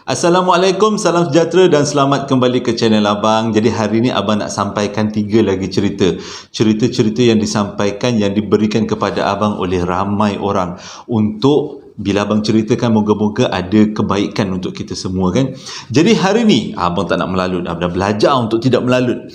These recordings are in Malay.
Assalamualaikum, salam sejahtera dan selamat kembali ke channel Abang. Jadi hari ini Abang nak sampaikan 3 lagi cerita. Cerita-cerita yang disampaikan, yang diberikan kepada Abang oleh ramai orang. Untuk bila Abang ceritakan, moga-moga ada kebaikan untuk kita semua kan. Jadi hari ni Abang tak nak melalut. Abang dah belajar untuk tidak melalut.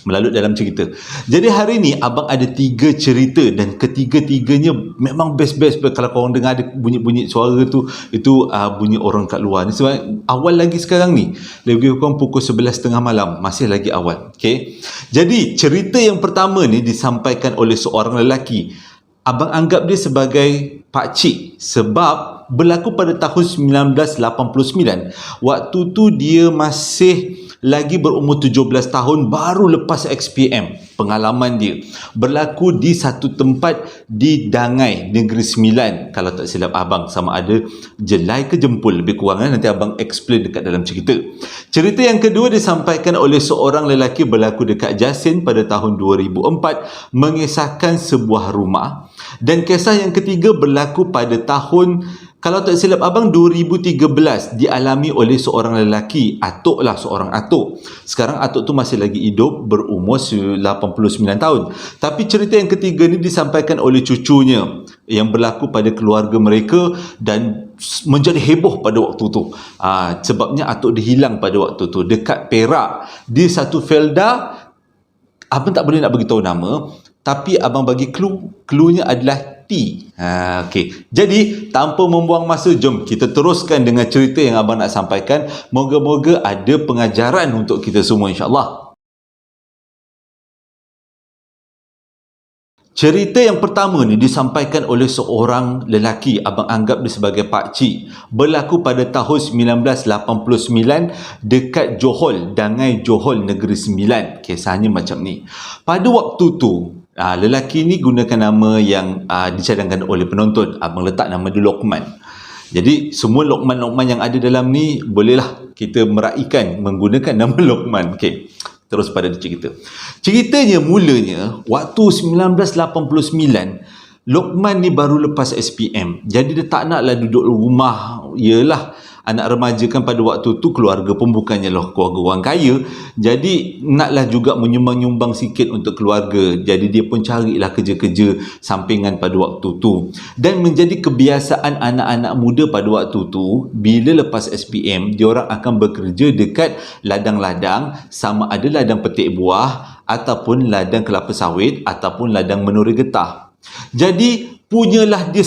Melalut dalam cerita. Jadi hari ni Abang ada 3 cerita dan ketiga-tiganya memang best-best. Kalau korang dengar ada bunyi-bunyi suara tu, itu bunyi orang kat luar ni. Sebab awal lagi sekarang ni, lebih kurang pukul 11.30 malam, masih lagi awal. Okay? Jadi cerita yang pertama ni disampaikan oleh seorang lelaki. Abang anggap dia sebagai pakcik sebab berlaku pada tahun 1989. Waktu tu dia masih lagi berumur 17 tahun, baru lepas XPM. Pengalaman dia berlaku di satu tempat di Dangai, Negeri Sembilan, kalau tak silap Abang, sama ada Jelai ke Jempol, lebih kurang nanti Abang explain dekat dalam cerita. Cerita yang kedua disampaikan oleh seorang lelaki berlaku dekat Jasin pada tahun 2004, mengisahkan sebuah rumah. Dan kisah yang ketiga berlaku pada tahun, kalau tak silap Abang, 2013, dialami oleh seorang lelaki, atuk lah, seorang atuk. Sekarang atuk tu masih lagi hidup, berumur 89 tahun. Tapi cerita yang ketiga ni disampaikan oleh cucunya yang berlaku pada keluarga mereka dan menjadi heboh pada waktu tu. Sebabnya atuk dia hilang pada waktu tu dekat Perak, di satu felda. Abang tak boleh nak beritahu nama, tapi abang bagi clue-nya adalah T. Okey. Jadi tanpa membuang masa, jom kita teruskan dengan cerita yang abang nak sampaikan. Moga-moga ada pengajaran untuk kita semua, insya-Allah. Cerita yang pertama ni disampaikan oleh seorang lelaki, abang anggap dia sebagai pakcik. Berlaku pada tahun 1989 dekat Johor, Dangai Johor, Negeri Sembilan. Kisahnya macam ni. Pada waktu tu, lelaki ni gunakan nama yang dicadangkan oleh penonton. Abang letak nama dia Lokman. Jadi semua Lokman-Lokman yang ada dalam ni, bolehlah kita meraihkan menggunakan nama Lokman. Okey. Terus pada cerita. Ceritanya mulanya waktu 1989, Lokman ni baru lepas SPM. Jadi dia tak naklah duduk rumah. Yelah, anak remaja kan pada waktu tu, keluarga pun bukannya lah keluarga orang kaya. Jadi naklah juga menyumbang-nyumbang sikit untuk keluarga. Jadi dia pun carilah kerja-kerja sampingan pada waktu tu. Dan menjadi kebiasaan anak-anak muda pada waktu tu, bila lepas SPM, diorang akan bekerja dekat ladang-ladang, sama ada ladang petik buah, ataupun ladang kelapa sawit, ataupun ladang menuri getah. Jadi punyalah dia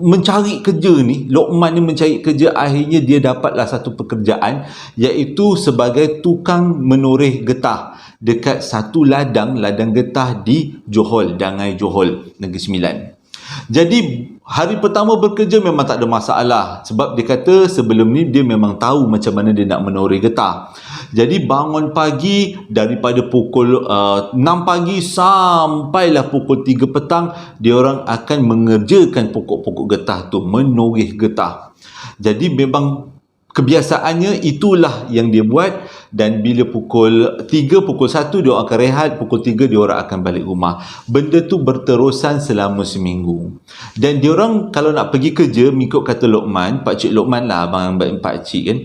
mencari kerja ni. Lokman ni mencari kerja, akhirnya dia dapatlah satu pekerjaan, iaitu sebagai tukang menoreh getah dekat satu ladang getah di Johor, Dangai Johor, Negeri Sembilan. Jadi hari pertama bekerja memang tak ada masalah, sebab dia kata sebelum ni dia memang tahu macam mana dia nak menoreh getah. Jadi bangun pagi daripada pukul 6 pagi sampailah pukul 3 petang, dia orang akan mengerjakan pokok-pokok getah tu, menoreh getah. Jadi memang kebiasaannya itulah yang dia buat. Dan bila pukul 3, pukul 1 dia akan rehat, pukul 3 dia orang akan balik rumah. Benda tu berterusan selama seminggu. Dan dia orang kalau nak pergi kerja, mengikut kata Lokman, pakcik Lokman lah, abang pakcik kan.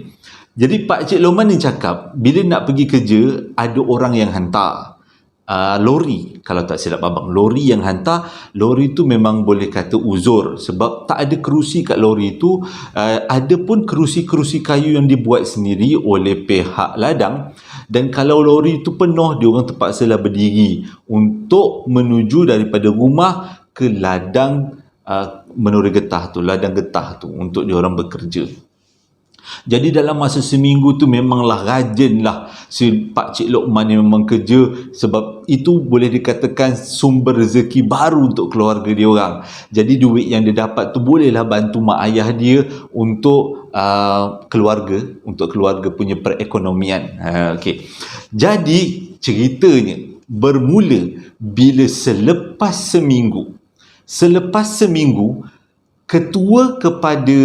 Jadi pakcik Lokman ni cakap, bila nak pergi kerja, ada orang yang hantar lori, kalau tak silap abang, lori yang hantar. Lori tu memang boleh kata uzur, sebab tak ada kerusi kat lori tu. Ada pun kerusi-kerusi kayu yang dibuat sendiri oleh pihak ladang. Dan kalau lori tu penuh, dia orang terpaksalah berdiri untuk menuju daripada rumah ke ladang menoreh getah tu, ladang getah tu, untuk dia orang bekerja. Jadi dalam masa seminggu tu memanglah rajinlah si pakcik Lokman ni memang kerja, sebab itu boleh dikatakan sumber rezeki baru untuk keluarga dia orang. Jadi duit yang dia dapat tu bolehlah bantu mak ayah dia untuk keluarga, untuk keluarga punya perekonomian. Okey. Jadi ceritanya bermula bila selepas seminggu, ketua kepada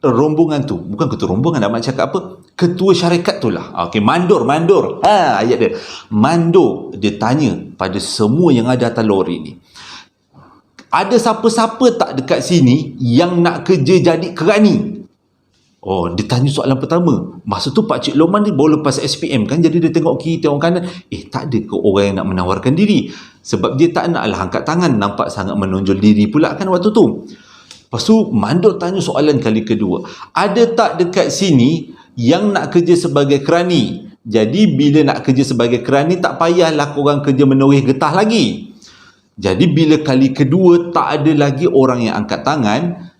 rombongan tu, bukan ketua rombongan, nak cakap apa, ketua syarikat tu lah. Okey, mandor. Ayat dia. Mandor dia tanya pada semua yang ada atas lori ni, ada siapa-siapa tak dekat sini yang nak kerja jadi kerani? Oh, dia tanya soalan pertama. Masa tu Pak Cik Lokman ni baru lepas SPM kan, jadi dia tengok kiri tengok kanan, tak ada ke orang yang nak menawarkan diri. Sebab dia tak nak lah angkat tangan, nampak sangat menonjol diri pula kan waktu tu. Lepas tu mandor tanya soalan kali kedua. Ada tak dekat sini yang nak kerja sebagai kerani? Jadi bila nak kerja sebagai kerani, tak payahlah korang kerja menoreh getah lagi. Jadi bila kali kedua tak ada lagi orang yang angkat tangan,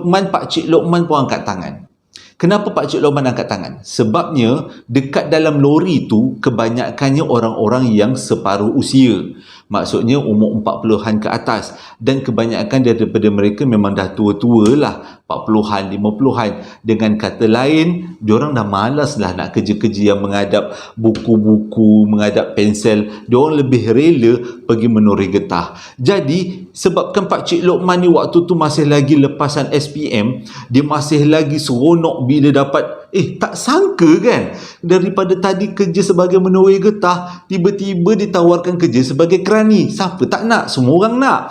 Pak Cik Lokman pun angkat tangan. Kenapa Pak Cik Lokman angkat tangan? Sebabnya dekat dalam lori tu kebanyakannya orang-orang yang separuh usia. Maksudnya umur 40-an ke atas. Dan kebanyakan daripada mereka memang dah tua-tua lah. 40-an, 50-an. Dengan kata lain, diorang dah malas lah nak kerja-kerja yang menghadap buku-buku, menghadap pensel. Diorang lebih rela pergi menoreh getah. Jadi, sebabkan Pak Cik Lokman ni waktu tu masih lagi lepasan SPM, dia masih lagi seronok bila dapat, tak sangka kan, daripada tadi kerja sebagai menoreh getah, tiba-tiba ditawarkan kerja sebagai kerani. Siapa tak nak? Semua orang nak.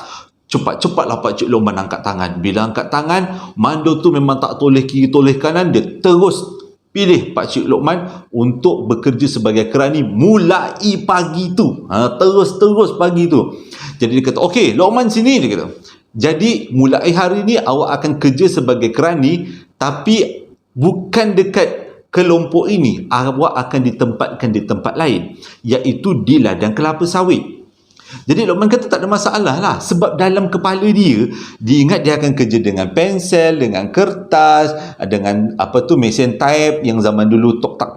Cepat-cepatlah Pak Cik Lokman angkat tangan. Bila angkat tangan, mandor tu memang tak toleh kiri toleh kanan, dia terus pilih Pak Cik Lokman untuk bekerja sebagai kerani mulai pagi tu. Terus pagi tu. Jadi dia kata, okey Lokman sini, dia kata. Jadi mulai hari ni awak akan kerja sebagai kerani, tapi bukan dekat kelompok ini. Awak akan ditempatkan di tempat lain, iaitu di ladang kelapa sawit. Jadi Lokman kata tak ada masalah lah. Sebab dalam kepala dia ingat dia akan kerja dengan pensel, dengan kertas, dengan mesin type yang zaman dulu tok tak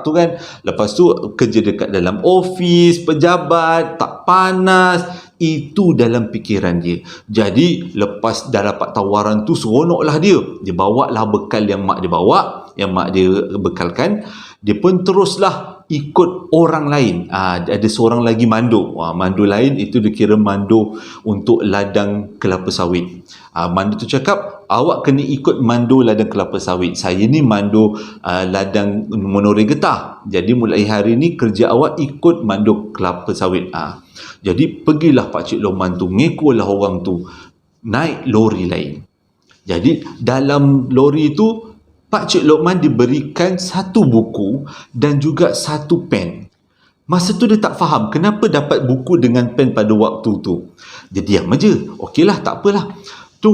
tu kan. Lepas tu kerja dekat dalam office, pejabat, tak panas. Itu dalam fikiran dia. Jadi lepas dah dapat tawaran tu, seronoklah dia. Dia bawa lah bekal yang mak dia bawa, yang mak dia bekalkan. Dia pun teruslah ikut orang lain. Ada seorang lagi mandor. Mandor lain itu dikira mandor untuk ladang kelapa sawit. Mandor tu cakap, awak kena ikut mandor ladang kelapa sawit. Saya ni mandor ladang menoreh getah. Jadi mulai hari ni kerja awak ikut mandor kelapa sawit. Jadi pergilah Pak Cik Lokman tu, ngekolah orang tu, naik lori lain. Jadi dalam lori tu, Pak Cik Lokman diberikan satu buku dan juga satu pen. Masa tu dia tak faham kenapa dapat buku dengan pen pada waktu tu. Dia diam aja. Okeylah, tak apalah. Tu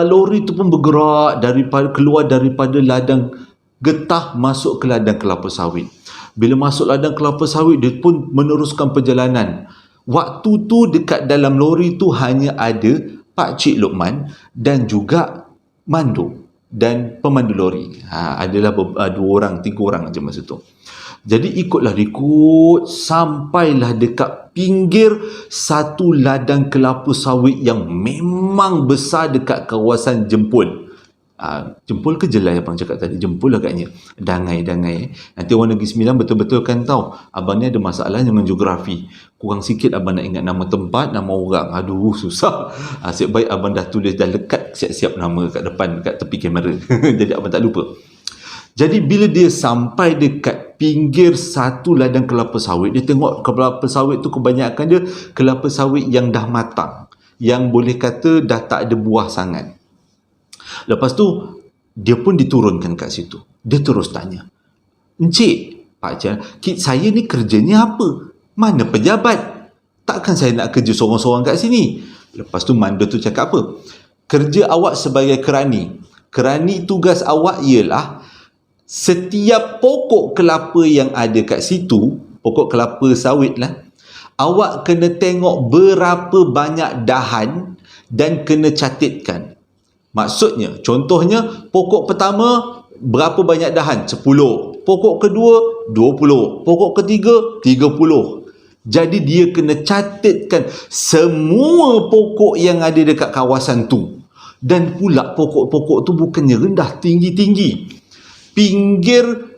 lori tu pun bergerak keluar daripada ladang getah masuk ke ladang kelapa sawit. Bila masuk ladang kelapa sawit, dia pun meneruskan perjalanan. Waktu tu dekat dalam lori tu hanya ada Pak Cik Lokman dan juga mandor dan pemandu lori. Adalah 2 orang, 3 orang aja masa tu. Jadi ikut sampailah dekat pinggir satu ladang kelapa sawit yang memang besar dekat kawasan Jempol. Jempol ke Jelai abang cakap tadi? Jempol agaknya. Dangai. Nanti orang Negeri Sembilan betul-betul kan tahu. Abang ni ada masalah dengan geografi. Kurang sikit abang nak ingat nama tempat, nama orang. Aduh, susah. Asyik baik abang dah tulis, dah lekat siap-siap nama kat depan, kat tepi kamera. Jadi abang tak lupa. Jadi bila dia sampai dekat pinggir satu ladang kelapa sawit, dia tengok kelapa sawit tu kebanyakan dia kelapa sawit yang dah matang. Yang boleh kata dah tak ada buah sangat. Lepas tu, dia pun diturunkan kat situ. Dia terus tanya, Encik, Pakcik, saya ni kerjanya apa? Mana pejabat? Takkan saya nak kerja sorang-sorang kat sini? Lepas tu mandor tu cakap apa? Kerja awak sebagai kerani. Kerani tugas awak ialah setiap pokok kelapa yang ada kat situ, pokok kelapa sawit lah, awak kena tengok berapa banyak dahan dan kena catatkan. Maksudnya, contohnya, pokok pertama berapa banyak dahan? 10. Pokok kedua, 20. Pokok ketiga, 30. Jadi dia kena catatkan semua pokok yang ada dekat kawasan tu. Dan pula pokok-pokok tu bukannya rendah, tinggi-tinggi. Pinggir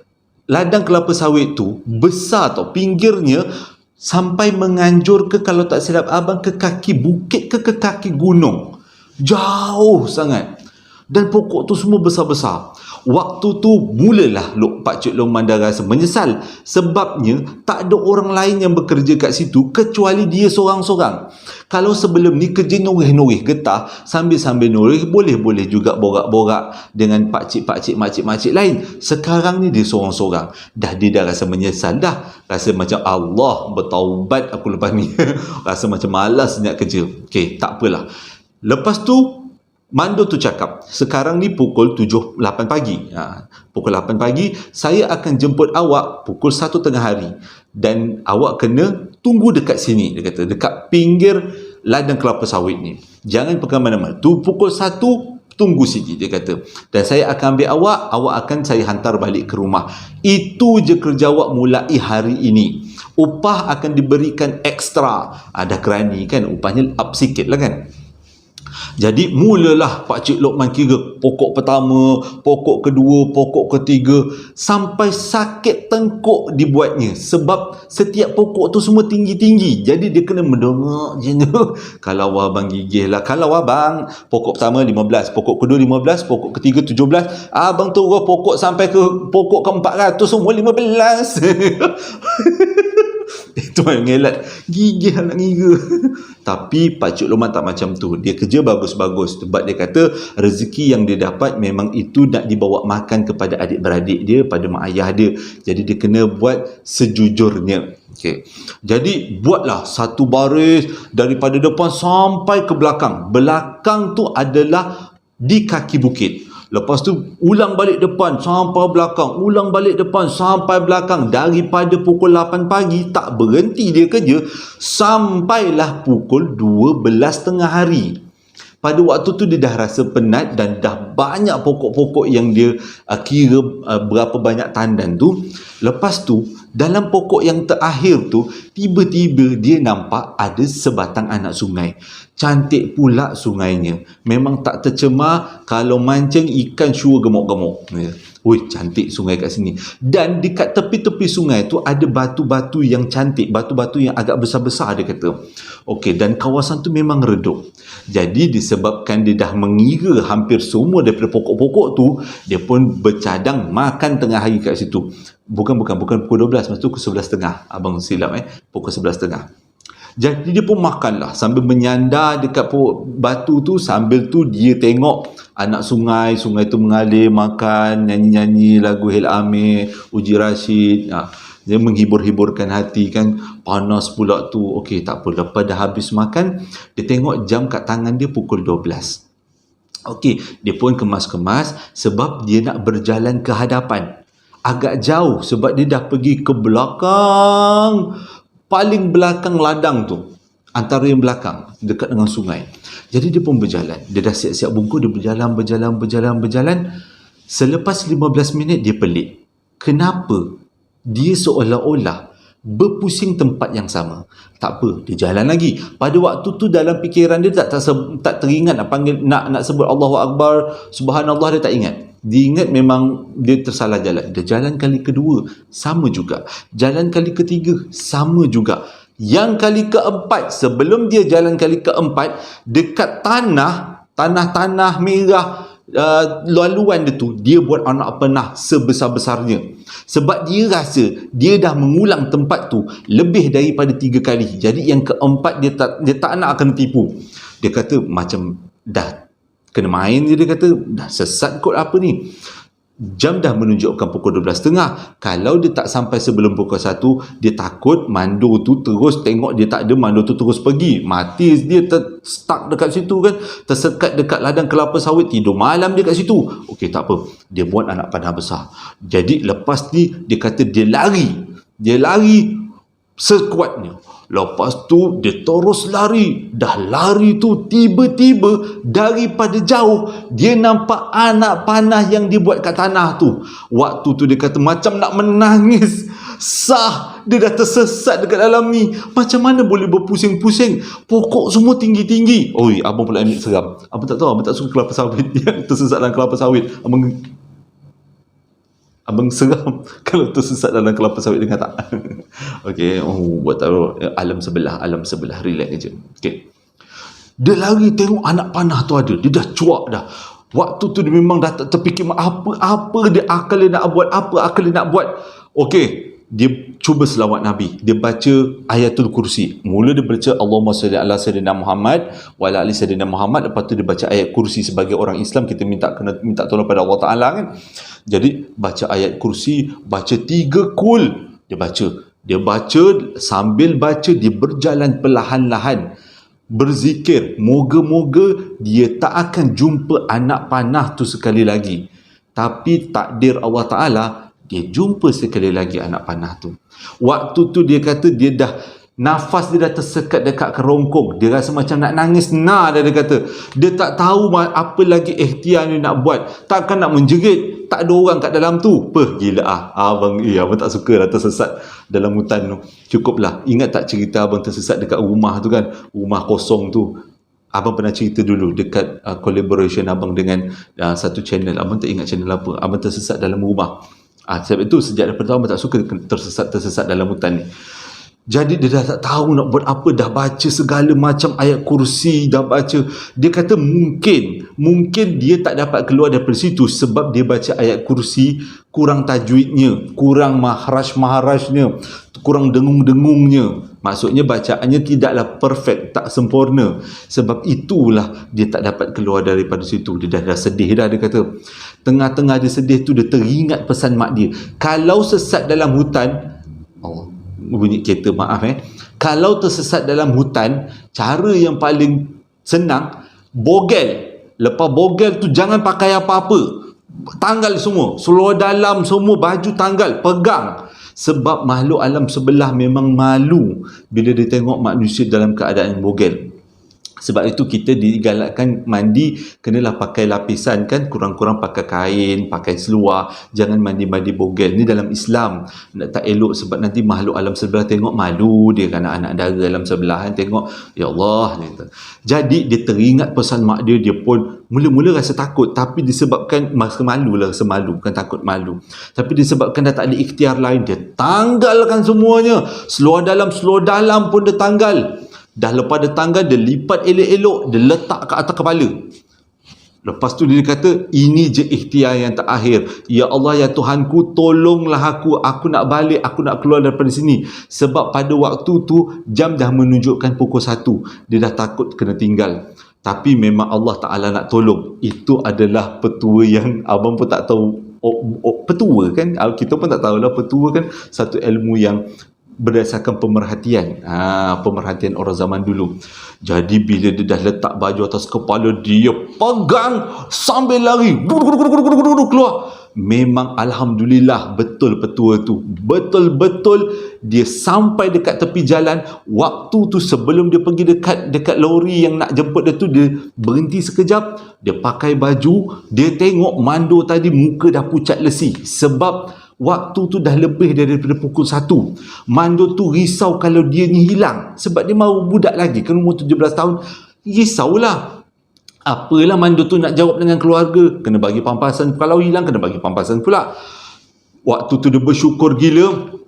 ladang kelapa sawit tu besar tau. Pinggirnya sampai menganjur ke, kalau tak silap abang, ke kaki bukit ke kaki gunung. Jauh sangat. Dan pokok tu semua besar-besar. Waktu tu mulalah Pak Cik Lokman dah rasa menyesal, sebabnya tak ada orang lain yang bekerja kat situ kecuali dia seorang-seorang. Kalau sebelum ni kerja noreh-noreh getah, sambil-sambil noreh boleh-boleh juga borak-borak dengan pakcik-pakcik, makcik-makcik lain. Sekarang ni dia seorang-seorang. Dia dah rasa menyesal dah. Rasa macam Allah bertaubat aku lepas ni. Rasa macam malas nak kerja. Okey, tak apalah. Lepas tu Mando tu cakap, sekarang ni pukul 8 pagi. Pukul 8 pagi, saya akan jemput awak pukul 1 tengah hari. Dan awak kena tunggu dekat sini, dia kata, dekat pinggir ladang kelapa sawit ni. Jangan pergi mana-mana. Tu pukul 1, tunggu sini, dia kata. Dan saya akan ambil awak akan saya hantar balik ke rumah. Itu je kerja awak mulai hari ini. Upah akan diberikan ekstra. Dah kerani kan, upahnya up sikit lah kan. Jadi mulalah Pak Cik Lokman kira pokok pertama, pokok kedua, pokok ketiga, sampai sakit tengkuk dibuatnya. Sebab setiap pokok tu semua tinggi-tinggi. Jadi dia kena mendongak je tu. Kalau abang gigih lah. Kalau abang pokok pertama 15, pokok kedua 15, pokok ketiga 17, abang turun pokok sampai ke pokok ke 400 semua 15. Itu yang ngelat. Gigih nak ngira. Tapi Pak Cik Lokman tak macam tu. Dia kerja bagus-bagus. Sebab dia kata rezeki yang dia dapat memang itu nak dibawa makan kepada adik-beradik dia, pada mak ayah dia. Jadi dia kena buat sejujurnya. Okay. Jadi buatlah satu baris daripada depan sampai ke belakang. Belakang tu adalah di kaki bukit. Lepas tu ulang balik depan sampai belakang, ulang balik depan sampai belakang. Daripada pukul 8 pagi tak berhenti dia kerja sampailah pukul 12 tengah hari. Pada waktu tu dia dah rasa penat dan dah banyak pokok-pokok yang dia kira berapa banyak tandan tu. Lepas tu dalam pokok yang terakhir tu, tiba-tiba dia nampak ada sebatang anak sungai. Cantik pula sungainya. Memang tak tercemar, kalau mancing ikan sure gemuk-gemuk. Ui, cantik sungai kat sini. Dan dekat tepi-tepi sungai tu ada batu-batu yang cantik, batu-batu yang agak besar-besar, dia kata. Okey, dan kawasan tu memang redup. Jadi disebabkan dia dah mengira hampir semua daripada pokok-pokok tu, dia pun bercadang makan tengah hari kat situ. Bukan pukul 12, masa tu pukul 11.30. Abang silap pukul 11.30. Jadi dia pun makanlah sambil menyandar dekat batu tu. Sambil tu dia tengok anak sungai tu mengalir, makan, nyanyi-nyanyi lagu Hil Amir, Uji Rashid. Dia menghibur-hiburkan hati kan. Panas pula tu. Okey, tak apa. Lepas dah habis makan, dia tengok jam kat tangan dia pukul 12. Okey, dia pun kemas-kemas sebab dia nak berjalan ke hadapan. Agak jauh sebab dia dah pergi ke belakang, paling belakang ladang tu, antara yang belakang dekat dengan sungai. Jadi dia pun berjalan. Dia dah siap-siap bungkus, dia berjalan. Selepas 15 minit dia pelik. Kenapa dia seolah-olah berpusing tempat yang sama? Tak apa, dia jalan lagi. Pada waktu tu dalam fikiran dia tak teringat nak panggil, nak sebut Allahu Akbar, Subhanallah, dia tak ingat. Dia ingat memang dia tersalah jalan. Dia jalan kali kedua, sama juga. Jalan kali ketiga, sama juga. Yang kali keempat, sebelum dia jalan kali keempat, dekat tanah merah laluan dia tu, dia buat anak panah sebesar-besarnya. Sebab dia rasa dia dah mengulang tempat tu lebih daripada 3 kali. Jadi yang keempat dia tak nak akan tipu. Dia kata macam dah kena main je, dia kata dah sesat kot apa ni. Jam dah menunjukkan pukul 12.30. Kalau dia tak sampai sebelum pukul 1, dia takut Mando tu terus tengok dia tak ada, Mando tu terus pergi. Mati dia stuck dekat situ kan, tersekat dekat ladang kelapa sawit, tidur malam dia kat situ. Okey, tak apa. Dia buat anak panah besar. Jadi lepas ni dia kata dia lari sekuatnya. Lepas tu dia terus lari. Dah lari tu tiba-tiba daripada jauh dia nampak anak panah yang dia buat kat tanah tu. Waktu tu dia kata macam nak menangis. Dia dah tersesat dekat dalam ni. Macam mana boleh berpusing-pusing? Pokok semua tinggi-tinggi. Oi, abang pula ambil seram. Abang tak tahu, abang tak suka kelapa sawit. Yang tersesat dalam kelapa sawit, abang seram kalau tersesat dalam kelapa sawit, dengar tak? Okey, buat taruh alam sebelah, relax je. Okey. Dia lari tengok anak panah tu ada. Dia dah cuak dah. Waktu tu dia memang dah tak terfikir apa dia akal dia nak buat, apa akal dia nak buat. Okey, dia cuba selawat Nabi, dia baca ayatul kursi. Mula dia baca Allahumma salli ala sayyidina Muhammad wa ala ali sayyidina Muhammad, lepas tu dia baca ayat kursi. Sebagai orang Islam kita kena minta tolong pada Allah Taala kan. Jadi baca ayat kursi, baca 3 kul, dia baca sambil baca dia berjalan perlahan-lahan berzikir, moga-moga dia tak akan jumpa anak panah tu sekali lagi. Tapi takdir Allah Ta'ala, dia jumpa sekali lagi anak panah tu. Waktu tu dia kata dia dah, nafas dia dah tersekat dekat kerongkong, dia rasa macam nak nangis. Dia kata dia tak tahu apa lagi ikhtiar dia nak buat, takkan nak menjerit, tak ada orang kat dalam tu. Gila abang tak suka lah tersesat dalam hutan tu. Cukuplah, ingat tak cerita abang tersesat dekat rumah tu kan, rumah kosong tu. Abang pernah cerita dulu dekat collaboration abang dengan satu channel, abang tak ingat channel apa, abang tersesat dalam rumah. Sebab itu sejak daripada abang tak suka tersesat dalam hutan ni. Jadi dia dah tak tahu nak buat apa, dah baca segala macam ayat kursi, dah baca. Dia kata mungkin dia tak dapat keluar daripada situ sebab dia baca ayat kursi kurang tajwidnya, kurang maharaj-maharajnya, kurang dengung-dengungnya. Maksudnya bacaannya tidaklah perfect, tak sempurna. Sebab itulah dia tak dapat keluar daripada situ. Dia dah sedih dah, dia kata. Tengah-tengah dia sedih tu, dia teringat pesan mak dia. Kalau sesat dalam hutan, bunyi kereta, kalau tersesat dalam hutan, cara yang paling senang, bogel. Lepas bogel tu jangan pakai apa-apa, tanggal semua, seluar dalam semua, baju tanggal, pegang. Sebab makhluk alam sebelah memang malu bila dia tengok manusia dalam keadaan bogel. Sebab itu kita digalakkan mandi kenalah pakai lapisan kan, kurang-kurang pakai kain, pakai seluar, jangan mandi-mandi bogel. Ni dalam Islam tak elok sebab nanti makhluk alam sebelah tengok malu, dia kan anak dara alam sebelah kan tengok, ya Allah. Jadi dia teringat pesan mak dia, dia pun mula-mula rasa takut, tapi disebabkan rasa malu, bukan takut, malu. Tapi disebabkan dah tak ada ikhtiar lain, dia tanggalkan semuanya. Seluar dalam pun dia tanggal. Dah lepas dia tanggal, dia lipat elok-elok, dia letak ke atas kepala. Lepas tu dia kata, ini je ikhtiar yang terakhir. Ya Allah, ya Tuhanku, tolonglah aku nak balik, aku nak keluar daripada sini. Sebab pada waktu tu jam dah menunjukkan pukul 1. Dia dah takut kena tinggal. Tapi memang Allah Ta'ala nak tolong. Itu adalah petua yang abang pun tak tahu. Petua kan, kita pun tak tahulah. Petua kan satu ilmu yang berdasarkan pemerhatian orang zaman dulu. Jadi bila dia dah letak baju atas kepala, dia pegang sambil lari keluar. Memang Alhamdulillah betul petua tu, betul-betul dia sampai dekat tepi jalan. Waktu tu sebelum dia pergi dekat lori yang nak jemput dia tu, dia berhenti sekejap, dia pakai baju, dia tengok Mando tadi muka dah pucat lesi. Sebab waktu tu dah lebih daripada pukul 1. Mando tu risau kalau dia ni hilang. Sebab dia baru budak lagi, kan umur 17 tahun. Risaulah. Apalah Mando tu nak jawab dengan keluarga. Kena bagi pampasan. Kalau hilang, kena bagi pampasan pula. Waktu tu dia bersyukur gila.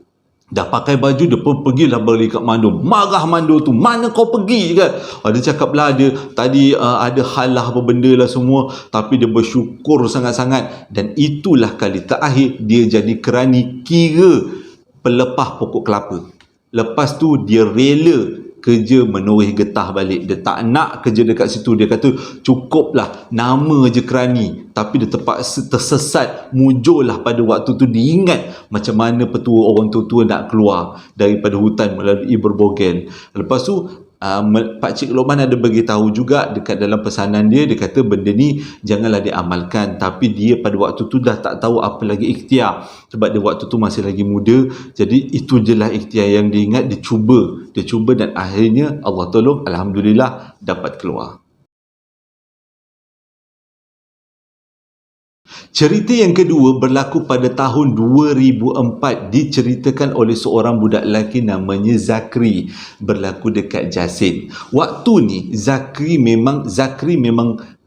Dah pakai baju, dia pun pergilah balik kat Mando. Marah Mando tu, mana kau pergi kan? Dia cakap lah, dia tadi ada hal lah apa benda lah semua. Tapi dia bersyukur sangat-sangat. Dan itulah kali terakhir dia jadi kerani kira pelepah pokok kelapa. Lepas tu dia rela kerja menoreh getah balik. Dia tak nak kerja dekat situ. Dia kata cukuplah nama je kerani. Tapi dia terpaksa tersesat. Mujurlah pada waktu tu diingat macam mana petua orang tua-tua nak keluar daripada hutan melalui berbogel. Lepas tu Pakcik Lokman ada bagi tahu juga dekat dalam pesanan dia. Dia kata benda ni janganlah diamalkan. Tapi dia pada waktu tu dah tak tahu apa lagi ikhtiar. Sebab dia waktu tu masih lagi muda. Jadi itu je lah ikhtiar yang dia ingat. Dia cuba dan akhirnya Allah tolong, Alhamdulillah dapat keluar. Cerita yang kedua berlaku pada tahun 2004, diceritakan oleh seorang budak lelaki namanya Zakri, berlaku dekat Jasin. Waktu ni Zakri memang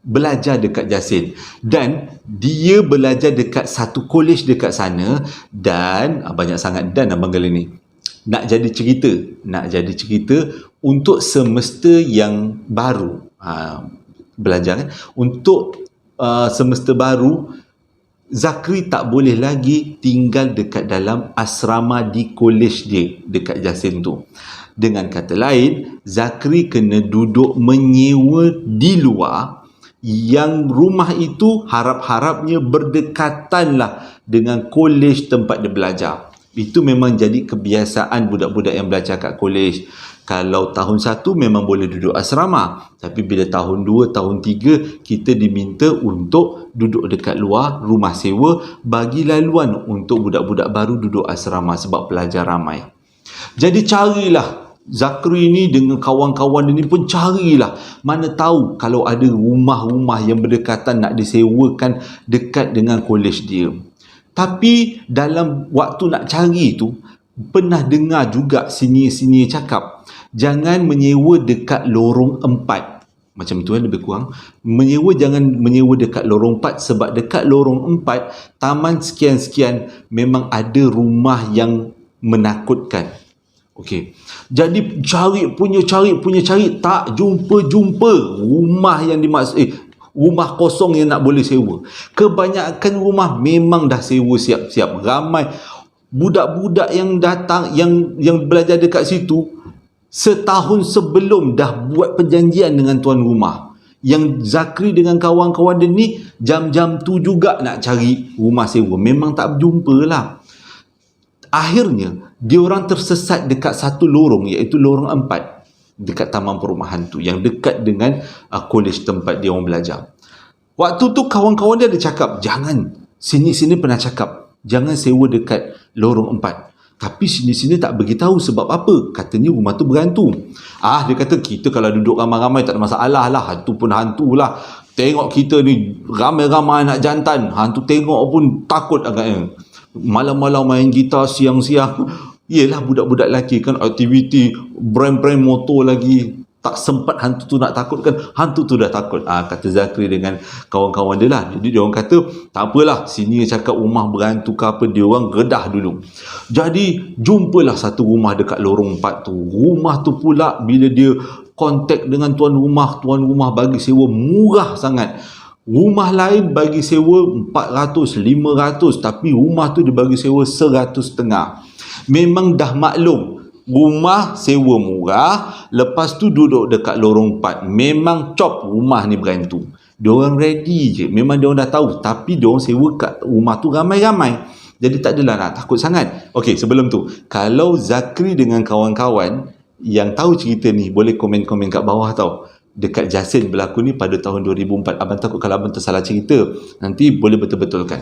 belajar dekat Jasin dan dia belajar dekat satu kolej dekat sana. Dan banyak sangat dan abang kali ni nak jadi cerita untuk semester yang baru belajar kan, untuk semesta baru, Zakri tak boleh lagi tinggal dekat dalam asrama di kolej dia dekat Jasin tu. Dengan kata lain, Zakri kena duduk menyewa di luar, yang rumah itu harap-harapnya berdekatanlah dengan kolej tempat dia belajar. Itu memang jadi kebiasaan budak-budak yang belajar kat kolej. Kalau tahun 1 memang boleh duduk asrama, tapi bila tahun 2, tahun 3 kita diminta untuk duduk dekat luar rumah sewa, bagi laluan untuk budak-budak baru duduk asrama sebab pelajar ramai. Jadi carilah Zakri ni dengan kawan-kawan dia ni pun carilah, mana tahu kalau ada rumah-rumah yang berdekatan nak disewakan dekat dengan kolej dia. Tapi dalam waktu nak cari tu, pernah dengar juga senior-senior cakap, jangan menyewa dekat lorong 4. Macam tu lebih kurang. Jangan menyewa dekat lorong 4, sebab dekat lorong 4, taman sekian-sekian, memang ada rumah yang menakutkan. Okey. Jadi cari, tak jumpa rumah yang dimaksud rumah kosong yang nak boleh sewa. Kebanyakan rumah memang dah sewa siap-siap. Ramai budak-budak yang datang, yang belajar dekat situ, setahun sebelum dah buat perjanjian dengan tuan rumah. Yang Zakri dengan kawan-kawan dia ni jam-jam tu juga nak cari rumah sewa, memang tak berjumpa lah. Akhirnya diorang tersesat dekat satu lorong, iaitu lorong 4 dekat taman perumahan tu, yang dekat dengan kolej tempat dia orang belajar. Waktu tu kawan-kawan dia ada cakap, jangan, sini pernah cakap jangan sewa dekat lorong 4. Tapi sini tak beritahu sebab apa. Katanya rumah tu berhantu. Dia kata, kita kalau duduk ramai-ramai tak ada masalah lah. Hantu pun hantu lah. Tengok kita ni ramai-ramai anak jantan, hantu tengok pun takut agaknya. Malam-malam main gitar, siang-siang. Yelah, budak-budak lelaki kan, aktiviti brand-brand motor lagi. Tak sempat hantu tu nak takut kan, hantu tu dah takut. Kata Zakri dengan kawan-kawan dia lah. Jadi dia orang kata, tak apalah, sini cakap rumah berhantu ke apa, dia orang redah dulu. Jadi jumpalah satu rumah dekat lorong 4 tu. Rumah tu pula bila dia kontak dengan tuan rumah bagi sewa murah sangat. Rumah lain bagi sewa 400, 500, tapi rumah tu dia bagi sewa 100.5. Memang dah maklum, rumah sewa murah, lepas tu duduk dekat lorong 4, memang cop rumah ni berhantu. Diorang ready je, memang diorang dah tahu, tapi diorang sewa kat rumah tu ramai-ramai, jadi tak adalah nak takut sangat. Okey, sebelum tu, kalau Zakri dengan kawan-kawan yang tahu cerita ni, boleh komen-komen kat bawah tau. Dekat Jasin berlaku ni pada tahun 2004. Abang takut kalau abang tersalah cerita, nanti boleh betul-betulkan.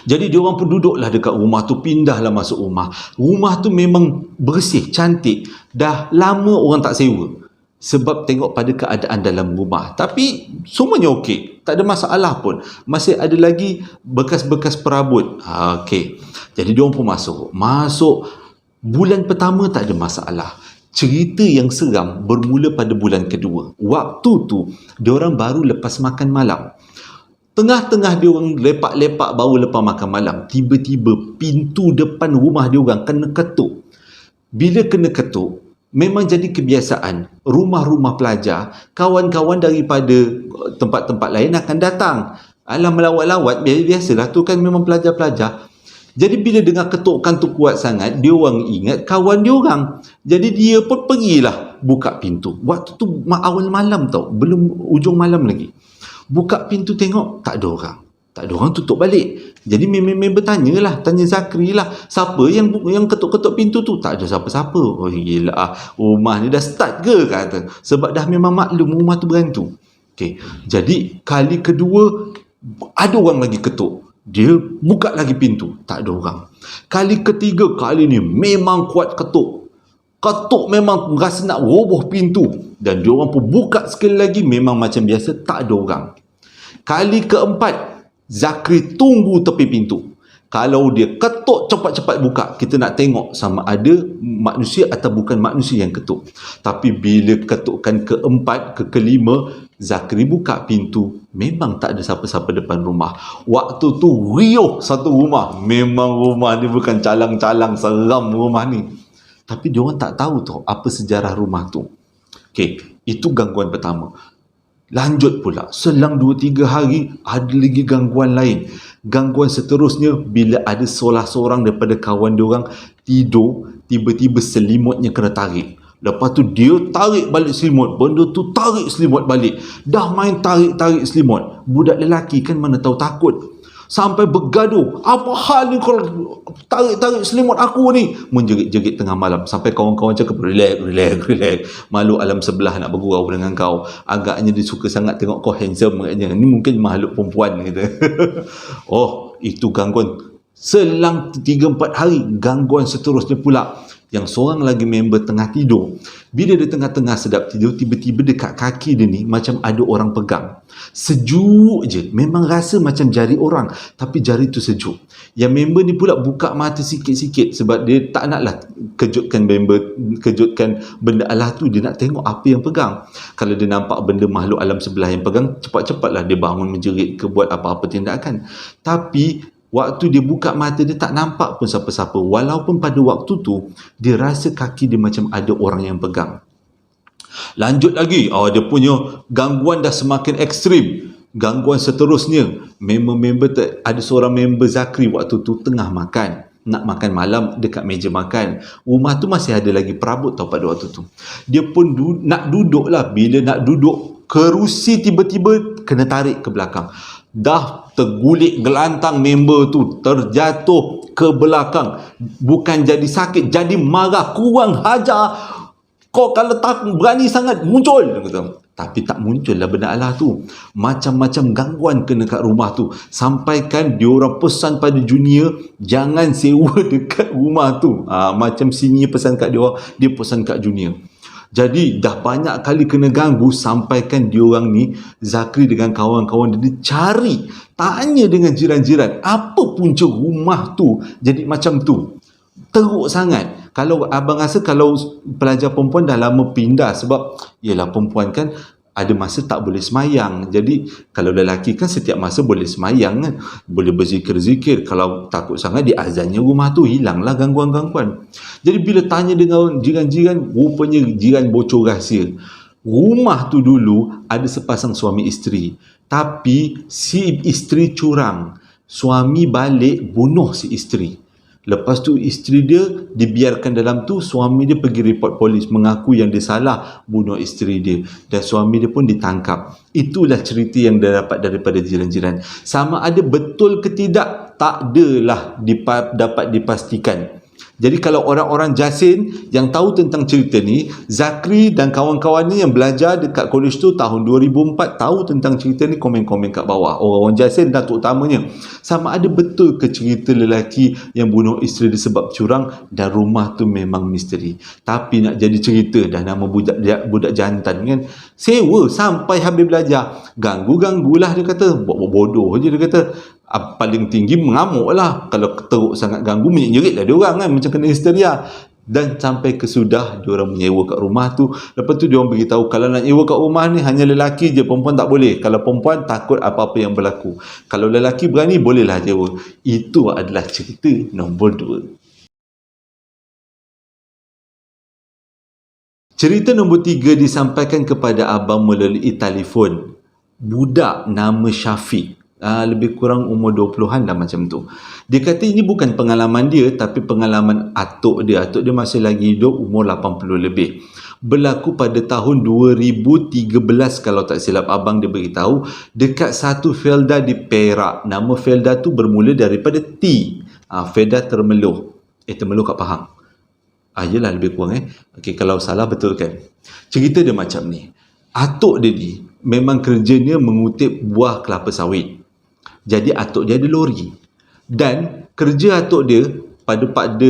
Jadi diorang pun duduklah dekat rumah tu, pindahlah masuk rumah. Rumah tu memang bersih, cantik. Dah lama orang tak sewa, sebab tengok pada keadaan dalam rumah. Tapi semuanya okey, tak ada masalah pun. Masih ada lagi bekas-bekas perabot. Okey. Jadi diorang pun masuk. Bulan pertama tak ada masalah. Cerita yang seram bermula pada bulan kedua. Waktu tu diorang baru lepas makan malam. Tengah-tengah dia orang lepak-lepak baru lepas makan malam, tiba-tiba pintu depan rumah dia orang kena ketuk. Bila kena ketuk, memang jadi kebiasaan rumah-rumah pelajar, kawan-kawan daripada tempat-tempat lain akan datang. Alah, melawat-lawat, biasalah tu kan, memang pelajar-pelajar. Jadi bila dengar ketukan tu kuat sangat, dia orang ingat kawan dia orang. Jadi dia pun pergilah buka pintu. Waktu tu awal malam tau, belum ujung malam lagi. Buka pintu tengok, tak ada orang. Tak ada orang, tutup balik. Jadi member tanya Zakri lah, siapa yang ketuk-ketuk pintu tu? Tak ada siapa-siapa. Oh gila, rumah ni dah start ke, kata. Sebab dah memang maklum rumah tu berhantu. Okay. Jadi kali kedua ada orang lagi ketuk. Dia buka lagi pintu, tak ada orang. Kali ketiga, kali ni memang kuat ketuk. Ketuk memang rasa nak roboh pintu. Dan dia orang pun buka sekali lagi, memang macam biasa, tak ada orang. Kali keempat, Zakri tunggu tepi pintu. Kalau dia ketuk, cepat-cepat buka. Kita nak tengok sama ada manusia atau bukan manusia yang ketuk. Tapi bila ketukan keempat, kelima, Zakri buka pintu, memang tak ada siapa-siapa depan rumah. Waktu tu riuh satu rumah. Memang rumah ni bukan calang-calang, seram rumah ni. Tapi diorang tak tahu tu apa sejarah rumah tu. Okey, itu gangguan pertama. Lanjut pula, selang 2-3 hari ada lagi gangguan lain. Gangguan seterusnya bila ada salah seorang daripada kawan diorang tidur, tiba-tiba selimutnya kena tarik. Lepas tu dia tarik balik selimut, benda tu tarik selimut balik. Dah main tarik-tarik selimut. Budak lelaki kan mana tahu takut. Sampai bergaduh, apa hal ni kalau tarik-tarik selimut aku ni, menjerit-jerit tengah malam. Sampai kawan-kawan cakap, relax, malu alam sebelah nak bergurau dengan kau, agaknya dia suka sangat tengok kau handsome agaknya. Ni mungkin makhluk perempuan kita. Oh, itu gangguan. Selang 3-4 hari, gangguan seterusnya pula, yang seorang lagi member tengah tidur. Bila dia tengah-tengah sedap tidur, tiba-tiba dekat kaki dia ni macam ada orang pegang. Sejuk je. Memang rasa macam jari orang, tapi jari tu sejuk. Yang member ni pula buka mata sikit-sikit sebab dia tak naklah kejutkan benda Allah tu. Dia nak tengok apa yang pegang. Kalau dia nampak benda makhluk alam sebelah yang pegang, cepat-cepatlah dia bangun menjerit ke buat apa-apa tindakan. Tapi waktu dia buka mata, dia tak nampak pun siapa-siapa. Walaupun pada waktu tu, dia rasa kaki dia macam ada orang yang pegang. Lanjut lagi, dia punya gangguan dah semakin ekstrim. Gangguan seterusnya, ada seorang member Zakri waktu tu tengah makan. Nak makan malam dekat meja makan. Rumah tu masih ada lagi perabot tau pada waktu tu. Dia pun nak duduk lah. Bila nak duduk, kerusi tiba-tiba kena tarik ke belakang. Dah tergulik gelantang member tu, terjatuh ke belakang. Bukan jadi sakit, jadi marah. Kurang hajar, kau kalau tak berani sangat muncul, kata. Tapi tak muncul lah benda Allah tu. Macam-macam gangguan kena kat rumah tu. Sampaikan diorang pesan pada junior, jangan sewa dekat rumah tu. Macam senior pesan kat dia pesan kat junior. Jadi dah banyak kali kena ganggu, sampaikan diorang ni, Zakri dengan kawan-kawan dia cari, tanya dengan jiran-jiran, apa punca rumah tu jadi macam tu. Teruk sangat. Kalau abang rasa kalau pelajar perempuan dah lama pindah, sebab yelah perempuan kan ada masa tak boleh semayang. Jadi kalau lelaki kan setiap masa boleh semayang kan, boleh berzikir-zikir. Kalau takut sangat di azannya rumah tu, hilanglah gangguan-gangguan. Jadi bila tanya dengan jiran-jiran, rupanya jiran bocor rahsia. Rumah tu dulu ada sepasang suami isteri, tapi si isteri curang. Suami balik bunuh si isteri. Lepas tu isteri dia dibiarkan dalam tu, suami dia pergi report polis, mengaku yang dia salah bunuh isteri dia, dan suami dia pun ditangkap. Itulah cerita yang dia dapat daripada jiran-jiran. Sama ada betul ke tidak, tak adalah dapat dipastikan. Jadi kalau orang-orang Jasin yang tahu tentang cerita ni, Zakri dan kawan-kawannya yang belajar dekat college tu tahun 2004 tahu tentang cerita ni, komen-komen kat bawah. Orang-orang Jasin dah terutamanya. Sama ada betul ke cerita lelaki yang bunuh isteri disebab curang, dan rumah tu memang misteri. Tapi nak jadi cerita, dah nama budak jantan kan, sewa sampai habis belajar. Ganggu-ganggulah dia kata. Buat bodoh je dia kata. Paling tinggi mengamuk lah. Kalau teruk sangat ganggu, menyerit lah diorang kan, macam kena histeria. Dan sampai kesudah diorang menyewa kat rumah tu. Lepas tu diorang beritahu, kalau nak nyewa kat rumah ni hanya lelaki je, perempuan tak boleh. Kalau perempuan takut apa-apa yang berlaku. Kalau lelaki berani, bolehlah sewa. Itu adalah cerita nombor 2. Cerita nombor 3 disampaikan kepada abang melalui telefon. Budak nama Syafiq. Lebih kurang umur 20-an dah macam tu. Dia kata ini bukan pengalaman dia, tapi pengalaman atuk dia. Atuk dia masih lagi hidup, umur 80 lebih. Berlaku pada tahun 2013 kalau tak silap abang dia beritahu, dekat satu felda di Perak. Nama felda tu bermula daripada T. Felda Termeluh. Termeluh kat Pahang. Yelah lebih kurang Okey, kalau salah betul kan. Cerita dia macam ni. Atuk dia ni memang kerjanya mengutip buah kelapa sawit. Jadi atuk dia ada lori. Dan kerja atuk dia pada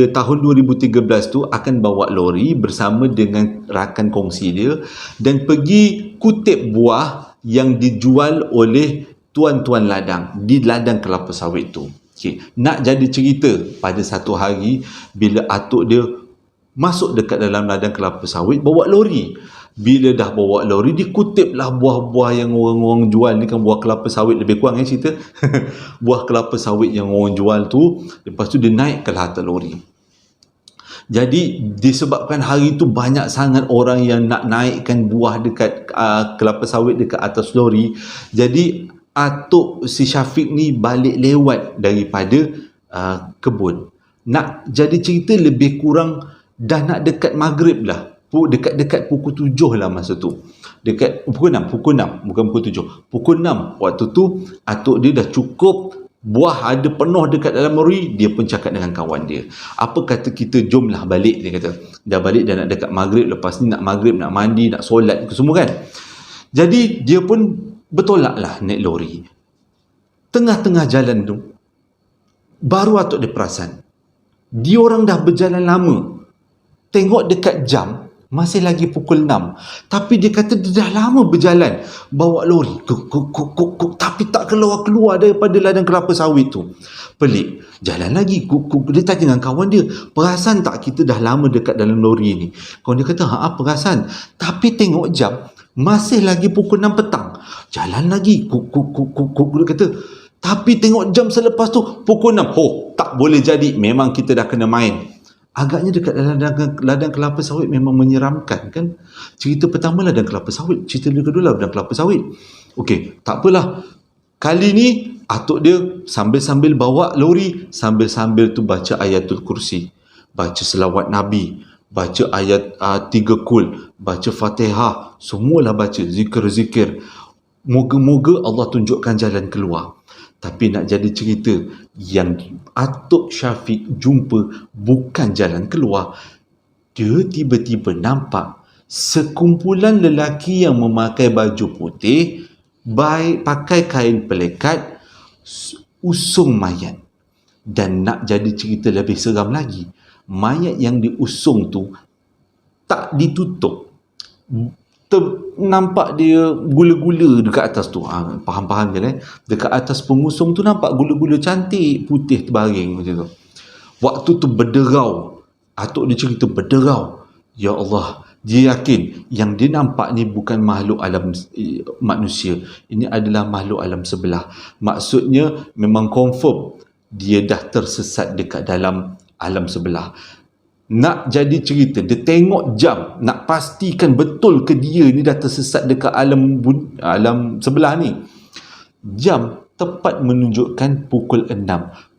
tahun 2013 tu akan bawa lori bersama dengan rakan kongsi dia dan pergi kutip buah yang dijual oleh tuan-tuan ladang di ladang kelapa sawit tu. Okay. Nak jadi cerita, pada satu hari bila atuk dia masuk dekat dalam ladang kelapa sawit bawa lori. Bila dah bawa lori, dikutiplah buah-buah yang orang-orang jual ni kan, buah kelapa sawit lebih kurang cerita. Buah kelapa sawit yang orang jual tu, lepas tu dia naik ke atas lori. Jadi disebabkan hari itu banyak sangat orang yang nak naikkan buah dekat kelapa sawit dekat atas lori, jadi atuk si Syafiq ni balik lewat daripada kebun. Nak jadi cerita lebih kurang dah nak dekat maghrib lah, dekat-dekat pukul 7 lah masa tu. Dekat pukul 6, bukan pukul 7. Pukul 6 waktu tu atuk dia dah cukup buah ada penuh dekat dalam lori. Dia pun cakap dengan kawan dia, apa kata kita jomlah balik. Dia kata dah balik, dah nak dekat maghrib, lepas ni nak maghrib, nak mandi, nak solat semua kan. Jadi dia pun bertolak lah naik lori. Tengah-tengah jalan tu baru atuk dia perasan, dia orang dah berjalan lama. Tengok dekat jam masih lagi pukul 6. Tapi dia kata dia dah lama berjalan bawa lori. Tapi tak keluar daripada ladang kelapa sawit tu. Pelik. Jalan lagi. Dia tanya dengan kawan dia, perasan tak kita dah lama dekat dalam lori ni? Kawan dia kata, perasan. Tapi tengok jam masih lagi pukul 6 petang. Jalan lagi. Dia kata, tapi tengok jam selepas tu pukul 6. Tak boleh jadi. Memang kita dah kena main. Agaknya dekat ladang kelapa sawit memang menyeramkan kan. Cerita pertama ladang kelapa sawit, cerita kedua ladang kelapa sawit. Okey, tak apalah. Kali ni atuk dia sambil-sambil bawa lori, sambil-sambil tu baca ayatul kursi, baca selawat Nabi, baca ayat 3 kul, baca Fatihah, semualah baca zikir-zikir. Moga-moga Allah tunjukkan jalan keluar. Tapi nak jadi cerita, yang atuk Syafiq jumpa bukan jalan keluar. Dia tiba-tiba nampak sekumpulan lelaki yang memakai baju putih, pakai kain pelekat, usung mayat. Dan nak jadi cerita lebih seram lagi, mayat yang diusung tu tak ditutup. Nampak dia gula-gula dekat atas tu. Faham-faham je dekat atas pengusung tu nampak gula-gula cantik putih terbaring macam tu. Waktu tu berderau. Atuk dia cerita berderau. Ya Allah, dia yakin yang dia nampak ni bukan makhluk alam manusia. Ini adalah makhluk alam sebelah. Maksudnya memang confirm dia dah tersesat dekat dalam alam sebelah. Nak jadi cerita, dia tengok jam, nak pastikan betul ke dia ni dah tersesat dekat alam sebelah ni. Jam tepat menunjukkan pukul 6,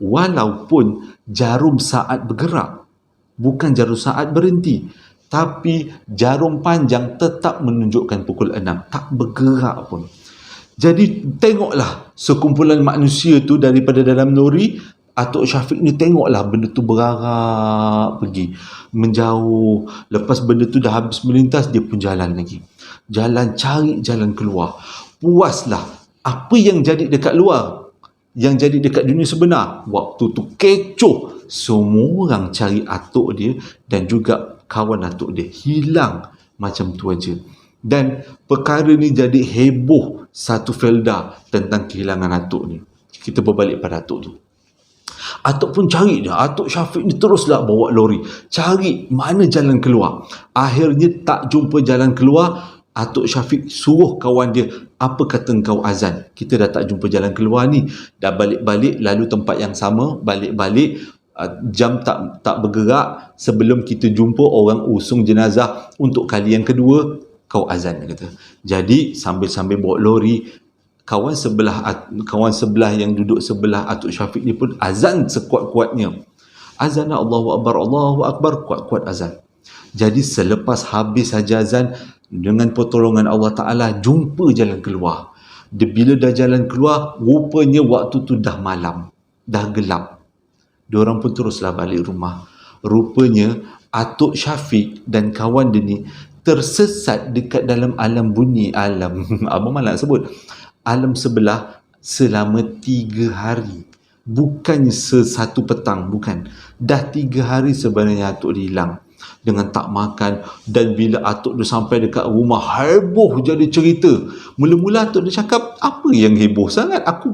walaupun jarum saat bergerak, bukan jarum saat berhenti, tapi jarum panjang tetap menunjukkan pukul 6, tak bergerak pun. Jadi tengoklah sekumpulan manusia tu daripada dalam lori. Atuk Syafiq ni tengoklah benda tu bergerak pergi, menjauh. Lepas benda tu dah habis melintas, dia pun jalan lagi. Jalan cari jalan keluar. Puaslah. Apa yang jadi dekat luar, yang jadi dekat dunia sebenar, waktu tu kecoh. Semua orang cari atuk dia dan juga kawan atuk dia. Hilang macam tu aja. Dan perkara ni jadi heboh satu felda tentang kehilangan atuk ni. Kita berbalik pada atuk tu. Atuk pun cari dia. Atuk Syafiq ni teruslah bawa lori, cari mana jalan keluar. Akhirnya tak jumpa jalan keluar. Atuk Syafiq suruh kawan dia, apa kata engkau azan? Kita dah tak jumpa jalan keluar ni. Dah balik-balik lalu tempat yang sama, balik-balik jam tak bergerak. Sebelum kita jumpa orang usung jenazah untuk kali yang kedua, kau azan, dia kata. Jadi sambil-sambil bawa lori, kawan sebelah yang duduk sebelah atuk Syafiq ni pun azan sekuat-kuatnya. Azan Allahu Akbar, kuat-kuat azan. Jadi selepas habis saja azan, dengan pertolongan Allah Ta'ala jumpa jalan keluar. Bila dah jalan keluar, rupanya waktu tu dah malam, dah gelap. Diorang pun teruslah balik rumah. Rupanya atuk Syafiq dan kawan dia ni tersesat dekat dalam alam bunyi, abang malah sebut alam sebelah selama 3 hari. Bukannya satu petang, bukan. Dah 3 hari sebenarnya atuk dia hilang. Dengan tak makan. Dan bila atuk dia sampai dekat rumah, heboh jadi cerita. Mula-mula atuk dia cakap, apa yang heboh sangat? Aku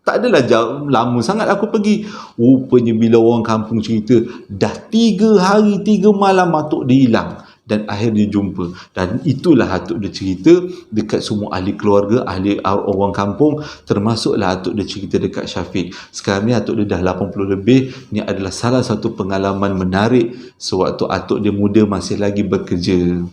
tak adalah lama sangat aku pergi. Rupanya bila orang kampung cerita, dah 3 hari 3 malam atuk dia hilang. dan akhirnya jumpa. Dan itulah Atuk dia cerita dekat semua ahli keluarga, ahli orang kampung, termasuklah Atuk dia cerita dekat Syafiq. Sekarang ni Atuk dia dah 80 lebih. Ni adalah salah satu pengalaman menarik sewaktu Atuk dia muda masih lagi bekerja.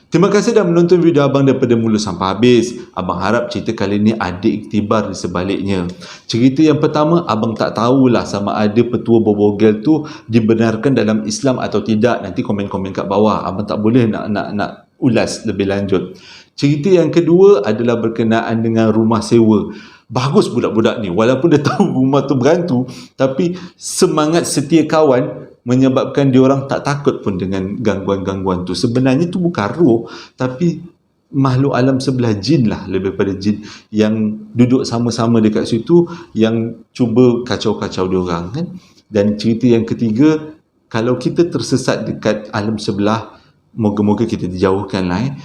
Terima kasih dah menonton video abang daripada mula sampai habis. Abang harap cerita kali ni ada iktibar di sebaliknya. Cerita yang pertama, abang tak tahulah sama ada petua berbogel tu dibenarkan dalam Islam atau tidak. Nanti komen-komen kat bawah. Abang tak boleh nak ulas lebih lanjut. Cerita yang kedua adalah berkenaan dengan rumah sewa. Bagus budak-budak ni, walaupun dia tahu rumah tu berhantu, tapi semangat setia kawan menyebabkan diorang tak takut pun dengan gangguan-gangguan tu. Sebenarnya tu bukan roh, tapi makhluk alam sebelah, jin lah, lebih pada jin yang duduk sama-sama dekat situ yang cuba kacau-kacau diorang kan. Dan cerita yang ketiga, kalau kita tersesat dekat alam sebelah, moga-moga kita dijauhkan lah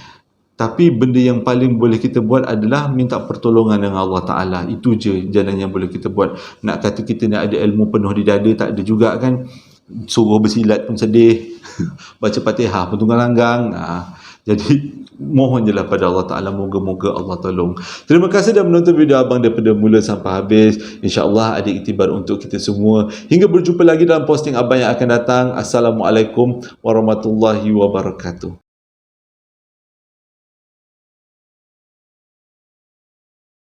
tapi benda yang paling boleh kita buat adalah minta pertolongan dengan Allah Ta'ala. Itu je jalan yang boleh kita buat. Nak kata kita nak ada ilmu penuh di dada, tak ada juga kan. Suruh bersilat pun sedih. Baca Fatihah pun tunggang langgang. Jadi mohon je lah pada Allah Ta'ala, moga-moga Allah tolong. Terima kasih dah menonton video abang daripada mula sampai habis. InsyaAllah ada iktibar untuk kita semua. Hingga berjumpa lagi dalam posting abang yang akan datang. Assalamualaikum warahmatullahi wabarakatuh.